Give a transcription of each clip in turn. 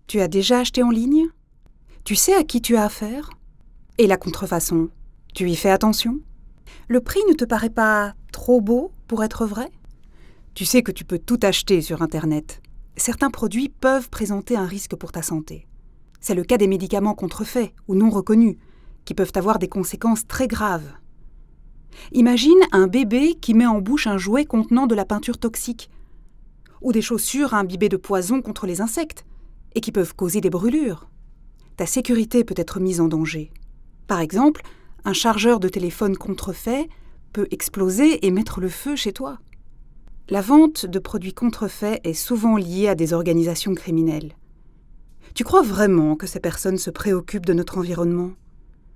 Tu as déjà acheté en ligne? Tu sais à qui tu as affaire? Et la contrefaçon, tu y fais attention? Le prix ne te paraît pas trop beau pour être vrai? Tu sais que tu peux tout acheter sur Internet. Certains produits peuvent présenter un risque pour ta santé. C'est le cas des médicaments contrefaits ou non reconnus, qui peuvent avoir des conséquences très graves. Imagine un bébé qui met en bouche un jouet contenant de la peinture toxique, ou des chaussures imbibées de poison contre les insectes, et qui peuvent causer des brûlures. Ta sécurité peut être mise en danger. Par exemple, un chargeur de téléphone contrefait peut exploser et mettre le feu chez toi. La vente de produits contrefaits est souvent liée à des organisations criminelles. Tu crois vraiment que ces personnes se préoccupent de notre environnement?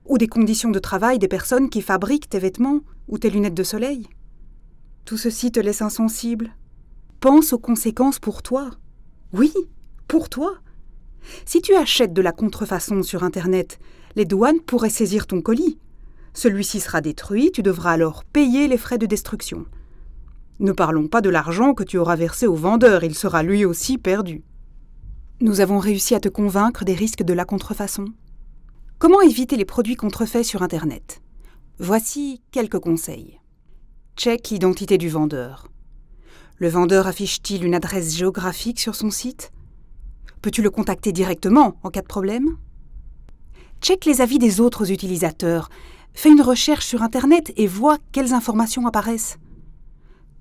Ou des conditions de travail des personnes qui fabriquent tes vêtements ou tes lunettes de soleil? Tout ceci te laisse insensible. Pense aux conséquences pour toi. Oui, pour toi. Si tu achètes de la contrefaçon sur Internet, les douanes pourraient saisir ton colis. Celui-ci sera détruit, tu devras alors payer les frais de destruction. Ne parlons pas de l'argent que tu auras versé au vendeur, il sera lui aussi perdu. Nous avons réussi à te convaincre des risques de la contrefaçon. Comment éviter les produits contrefaits sur Internet? Voici quelques conseils. Check l'identité du vendeur. Le vendeur affiche-t-il une adresse géographique sur son site? Peux-tu le contacter directement en cas de problème? Check les avis des autres utilisateurs. Fais une recherche sur Internet et vois quelles informations apparaissent.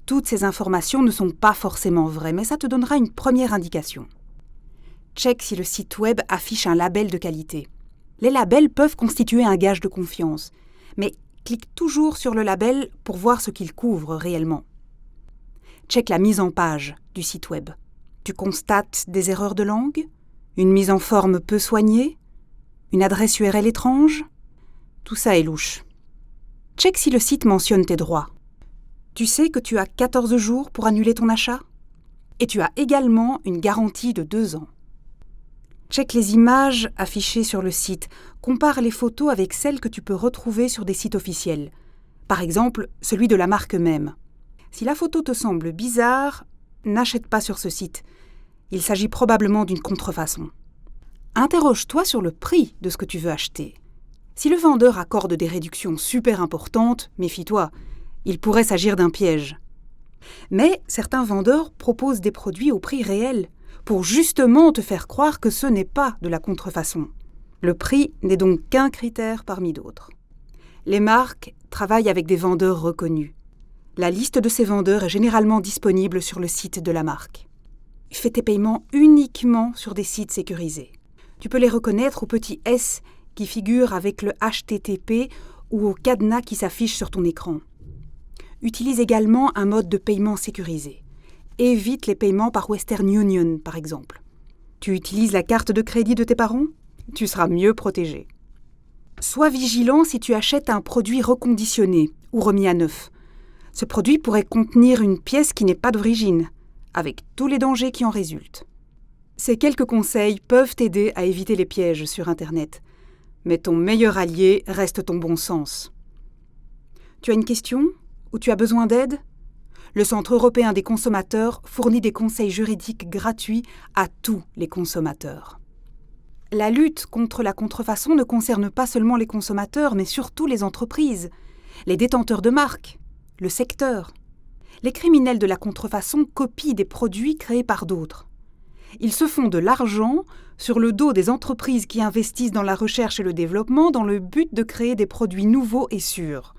Toutes ces informations ne sont pas forcément vraies, mais ça te donnera une première indication. Check si le site web affiche un label de qualité. Les labels peuvent constituer un gage de confiance, mais clique toujours sur le label pour voir ce qu'il couvre réellement. Check la mise en page du site web. Tu constates des erreurs de langue? Une mise en forme peu soignée? Une adresse URL étrange? Tout ça est louche. Check si le site mentionne tes droits. Tu sais que tu as 14 jours pour annuler ton achat? Et tu as également une garantie de 2 ans. Check les images affichées sur le site. Compare les photos avec celles que tu peux retrouver sur des sites officiels. Par exemple, celui de la marque même. Si la photo te semble bizarre, n'achète pas sur ce site. Il s'agit probablement d'une contrefaçon. Interroge-toi sur le prix de ce que tu veux acheter. Si le vendeur accorde des réductions super importantes, méfie-toi, il pourrait s'agir d'un piège. Mais certains vendeurs proposent des produits au prix réel, pour justement te faire croire que ce n'est pas de la contrefaçon. Le prix n'est donc qu'un critère parmi d'autres. Les marques travaillent avec des vendeurs reconnus. La liste de ces vendeurs est généralement disponible sur le site de la marque. Fais tes paiements uniquement sur des sites sécurisés. Tu peux les reconnaître au petit S qui figure avec le HTTP ou au cadenas qui s'affiche sur ton écran. Utilise également un mode de paiement sécurisé. Évite les paiements par Western Union, par exemple. Tu utilises la carte de crédit de tes parents? Tu seras mieux protégé. Sois vigilant si tu achètes un produit reconditionné ou remis à neuf. Ce produit pourrait contenir une pièce qui n'est pas d'origine, avec tous les dangers qui en résultent. Ces quelques conseils peuvent t'aider à éviter les pièges sur Internet. Mais ton meilleur allié reste ton bon sens. Tu as une question? Ou tu as besoin d'aide? Le Centre européen des consommateurs fournit des conseils juridiques gratuits à tous les consommateurs. La lutte contre la contrefaçon ne concerne pas seulement les consommateurs, mais surtout les entreprises, les détenteurs de marques, le secteur. Les criminels de la contrefaçon copient des produits créés par d'autres. Ils se font de l'argent sur le dos des entreprises qui investissent dans la recherche et le développement dans le but de créer des produits nouveaux et sûrs.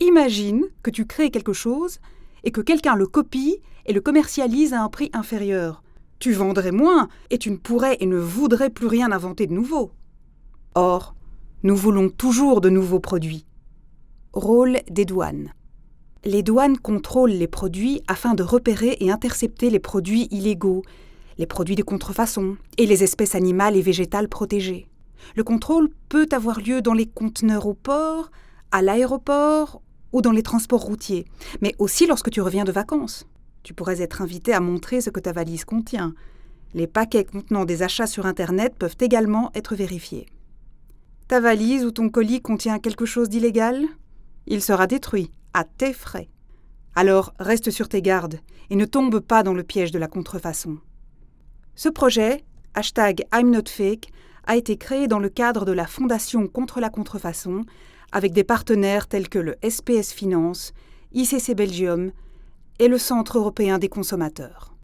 Imagine que tu crées quelque chose et que quelqu'un le copie et le commercialise à un prix inférieur. Tu vendrais moins et tu ne pourrais et ne voudrais plus rien inventer de nouveau. Or, nous voulons toujours de nouveaux produits. Rôle des douanes. Les douanes contrôlent les produits afin de repérer et intercepter les produits illégaux, les produits de contrefaçon et les espèces animales et végétales protégées. Le contrôle peut avoir lieu dans les conteneurs au port, à l'aéroport ou dans les transports routiers, mais aussi lorsque tu reviens de vacances. Tu pourrais être invité à montrer ce que ta valise contient. Les paquets contenant des achats sur Internet peuvent également être vérifiés. Ta valise ou ton colis contient quelque chose d'illégal? Il sera détruit, à tes frais. Alors reste sur tes gardes et ne tombe pas dans le piège de la contrefaçon. Ce projet #I'mNotFake a été créé dans le cadre de la Fondation contre la contrefaçon avec des partenaires tels que le SPS Finance, ICC Belgium et le Centre européen des consommateurs.